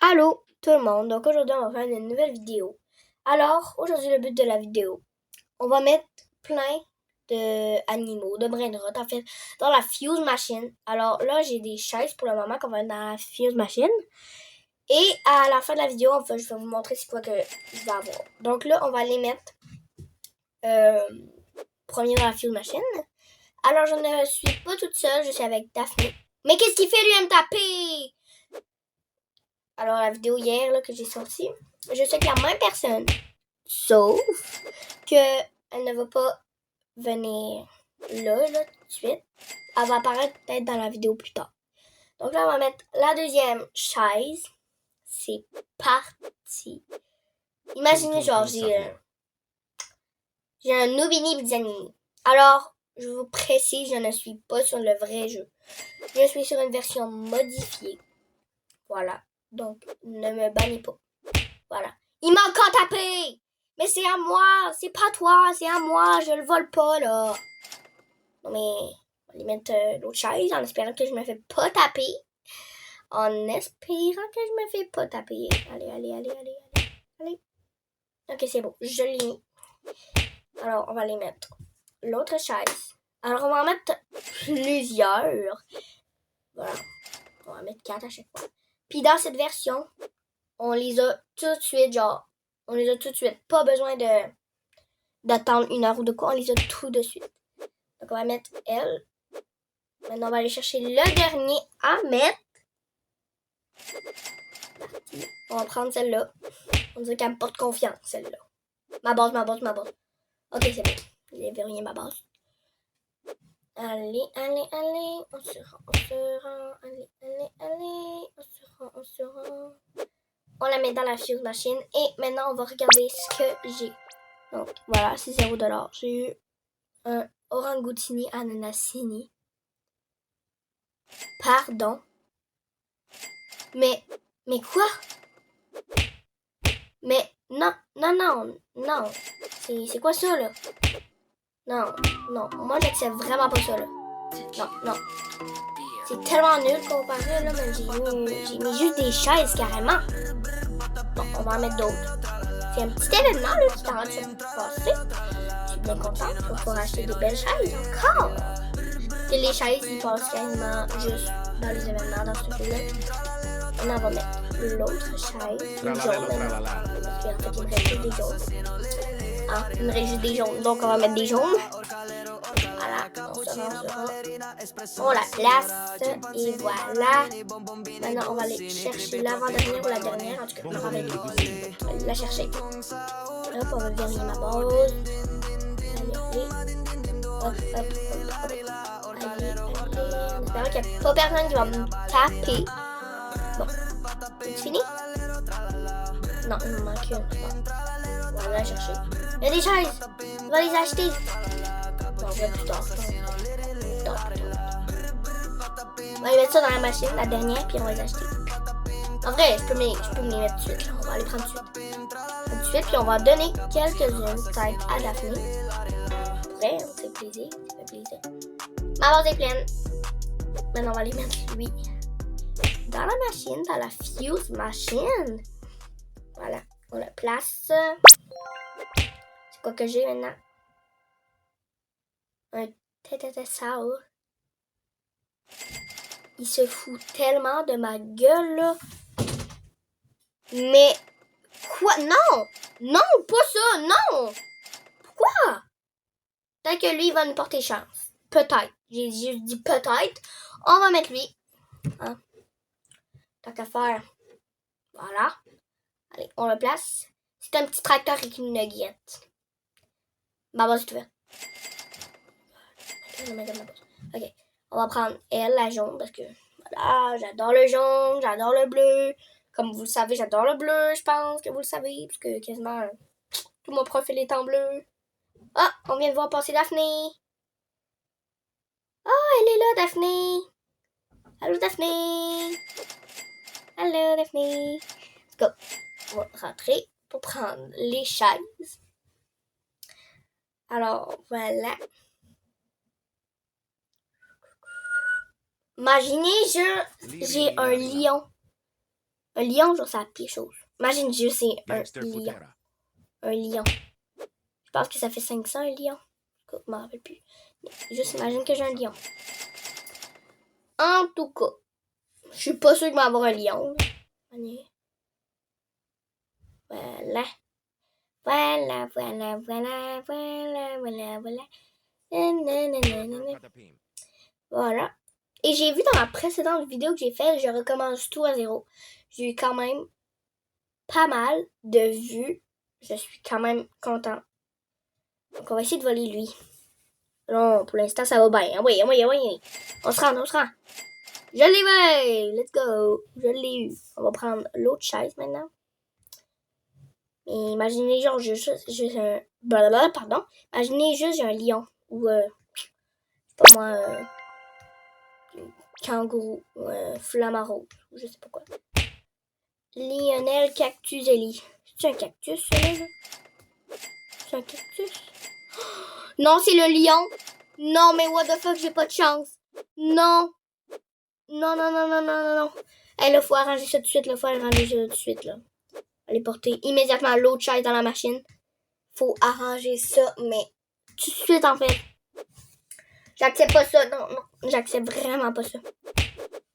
Allô tout le monde, donc aujourd'hui on va faire une nouvelle vidéo. Alors, aujourd'hui le but de la vidéo, on va mettre plein d'animaux, de brainrot en fait, dans la Fuse Machine. Alors là j'ai des chaises pour le moment qu'on va mettre dans la Fuse Machine. Et à la fin de la vidéo, enfin, je vais vous montrer c'est quoi que je vais avoir. Donc là, on va les mettre premier dans la Fuse Machine. Alors je ne suis pas toute seule, je suis avec Daphné. Mais qu'est-ce qu'il fait lui à me taper? Alors, la vidéo hier là, que j'ai sortie, je sais que la même personne, sauf qu'elle ne va pas venir là, tout de suite. Elle va apparaître peut-être dans la vidéo plus tard. Donc là, on va mettre la deuxième chaise. C'est parti. Imaginez, genre, j'ai un Nubini Bizanini. Alors, je vous précise, je ne suis pas sur le vrai jeu. Je suis sur une version modifiée. Voilà. Donc, ne me bannez pas. Voilà. Il m'a encore tapé! Mais c'est à moi! C'est pas toi! C'est à moi! Je le vole pas, là! Non, mais... On va aller mettre l'autre chaise en espérant que je me fais pas taper. En espérant que je me fais pas taper. Allez. Ok, c'est bon. Je l'ai mis. Alors, on va aller mettre l'autre chaise. Alors, on va en mettre plusieurs. Voilà. On va mettre 4 à chaque fois. Puis dans cette version, on les a tout de suite, genre, on les a tout de suite. Pas besoin d'attendre 1 heure ou de quoi, on les a tout de suite. Donc, on va mettre elle. Maintenant, on va aller chercher le dernier à mettre. On va prendre celle-là. On dirait qu'elle me porte confiance, celle-là. Ma base. Ok, c'est bon. J'ai verrouillé ma base. Allez. On se rend. Allez. On se rend. On la met dans la Fuse Machine. Et maintenant, on va regarder ce que j'ai. Donc, voilà, c'est 0$. J'ai eu un Orangutini Ananasini. Pardon. Mais quoi? Mais non. C'est quoi ça, là? Non. Moi, j'accepte vraiment pas ça, là. Non. C'est tellement nul comparé, là, mais j'ai mis juste des chaises, carrément. Bon, on va en mettre d'autres. C'est un petit événement, là, qui est en train de se passer. Je suis bien contente. Il va falloir acheter des belles chaises encore. Et les chaises, ils passent quasiment juste dans les événements, dans ce jeu-là. Maintenant, on va mettre l'autre chaise, une jaune maintenant. Parce qu'en fait, il me reste juste des jaunes. Il me reste juste des jaunes. Donc, on va mettre des jaunes. Voilà, on la place. Et voilà. Maintenant, on va aller chercher l'avant-dernière ou la dernière. En tout cas, on va la chercher. Hop, on va verrouiller ma base. Allez. Hop. Allez. En espérant qu'il n'y a pas personne qui va me taper. Bon. C'est fini? Non, il me manque une. On va la chercher. Il y a des chaises. On va les acheter. Non, on va plus tard. On va les mettre ça dans la machine, la dernière, puis on va les acheter. En vrai, je peux me les mettre tout de suite. On va les prendre tout de suite. Puis on va donner quelques-unes peut-être à Daphné. Après, on fait plaisir. Ma base est pleine. Maintenant, on va les mettre lui dans la machine, dans la Fuse Machine. Voilà, on la place. C'est quoi que j'ai maintenant? Un tététésaure. Il se fout tellement de ma gueule, là. Mais quoi? Non, pas ça, non. Pourquoi? Peut-être que lui, il va nous porter chance. Peut-être. J'ai juste dit peut-être. On va mettre lui. Hein? Tant qu'à faire. Voilà. Allez, on le place. C'est un petit tracteur avec une nuggette. Ma base est ouverte. Ok. On va prendre elle, la jaune, parce que voilà, j'adore le jaune, j'adore le bleu. Comme vous le savez, j'adore le bleu, je pense que vous le savez, parce que quasiment tout mon profil est en bleu. Ah, on vient de voir passer Daphné. Ah, elle est là, Daphné. Allô, Daphné. Let's go. On va rentrer pour prendre les chaises. Alors, voilà. Imaginez, j'ai un lion. Un lion, genre, c'est la pire chose. Imagine juste, c'est un Gangster lion. putera. Un lion. Je pense que ça fait 500, un lion. Je m'en rappelle plus. Juste imagine que j'ai un lion. En tout cas, je suis pas sûre que je vais avoir un lion. Voilà. Voilà, voilà, voilà, voilà, voilà, voilà. Patapim. Voilà. Et j'ai vu dans ma précédente vidéo que j'ai faite, je recommence tout à zéro. J'ai eu quand même pas mal de vues. Je suis quand même content. Donc on va essayer de voler lui. Non, pour l'instant ça va bien. Oui. On se rend. Je l'ai volé. Let's go. Je l'ai eu. On va prendre l'autre chaise maintenant. Mais imaginez genre juste un... Pardon. Imaginez juste j'ai un lion. Ou c'est pas moi... kangourou. Flamaro. Je sais pas quoi. Lionel Cactuselli. C'est un cactus, celui-là? C'est un cactus? Non, c'est le lion. Non, mais what the fuck, j'ai pas de chance. Non. Non. Hey, là, faut arranger ça tout de suite, là. Faut arranger ça tout de suite, là. Allez porter immédiatement l'autre chaise dans la machine. Faut arranger ça, mais tout de suite, en fait. J'accepte pas ça. Non. J'accepte vraiment pas ça.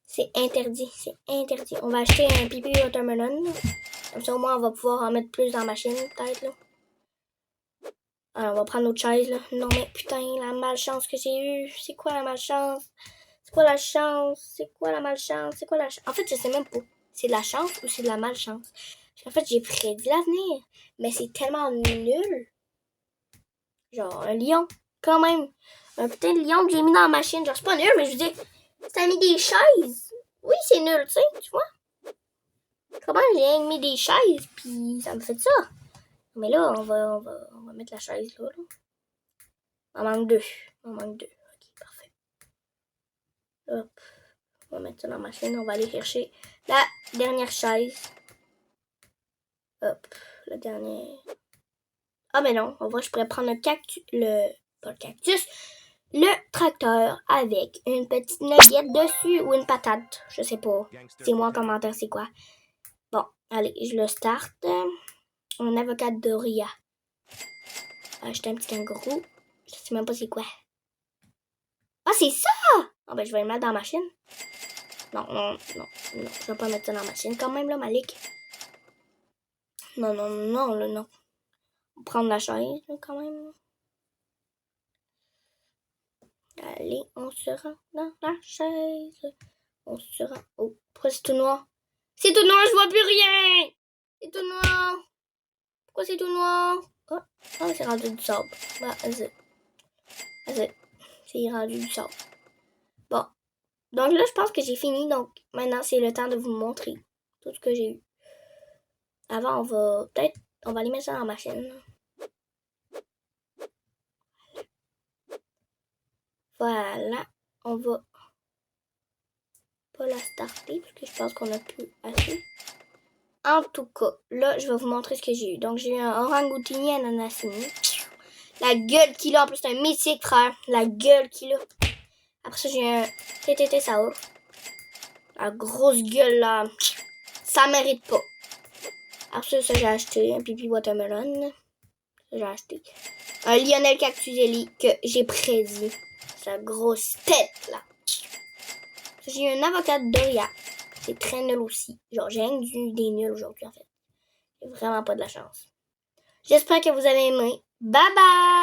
C'est interdit. On va acheter un pipi watermelon, là. Comme ça, au moins, on va pouvoir en mettre plus dans la machine, peut-être, là. Alors, on va prendre notre chaise, là. Non, mais putain, la malchance que j'ai eue. C'est quoi la malchance? C'est quoi la chance? En fait, je sais même pas. C'est de la chance ou c'est de la malchance? Parce qu'en fait, j'ai prédit l'avenir. Mais c'est tellement nul. Genre, un lion. Quand même. Un putain de lion que j'ai mis dans la machine. Genre, c'est pas nul, mais je veux dire, ça a mis des chaises. Oui, c'est nul, tu sais, tu vois. Comment j'ai mis des chaises, puis ça me fait ça? Mais là, on va mettre la chaise là. On manque deux. Ok, parfait. Hop. On va mettre ça dans la machine. On va aller chercher la dernière chaise. Hop. La dernière. Ah, mais non. En vrai, je pourrais prendre pas le cactus. Le tracteur avec une petite nuggette dessus ou une patate. Je sais pas. Dis-moi en commentaire c'est quoi. Bon, allez, je le start. Un avocat Doria. Acheter un petit kangourou. Je sais même pas c'est quoi. Ah, c'est ça! Ah, ben, je vais le mettre dans la machine. Non. Je vais pas mettre ça dans la machine quand même, là, Malik. Non. On va prendre la chaise, là, quand même. Allez, on se rend dans la chaise. On se rend... Oh, pourquoi c'est tout noir? C'est tout noir, je vois plus rien! C'est tout noir! Pourquoi c'est tout noir? Oh, c'est rendu du sable. Bah, vas-y. C'est rendu du sable. Bon. Donc là, je pense que j'ai fini. Donc, maintenant, c'est le temps de vous montrer tout ce que j'ai eu. Avant, on va aller mettre ça dans la machine. Voilà. On va pas la starter parce que je pense qu'on a plus assez. En tout cas, là, je vais vous montrer ce que j'ai eu. Donc, j'ai eu un orangoutini ananasini. La gueule qu'il a. En plus, c'est un mythique, frère. La gueule qu'il a. Après ça, j'ai un TTT Saour. La grosse gueule, là. Ça mérite pas. Après ça, j'ai acheté un pipi watermelon. Ça, j'ai acheté un Lionel Cactuselli que j'ai prédit. Sa grosse tête, là. J'ai eu un avocat Doria. C'est très nul aussi. Genre, j'ai rien que des nuls aujourd'hui, en fait. J'ai vraiment pas de la chance. J'espère que vous avez aimé. Bye bye!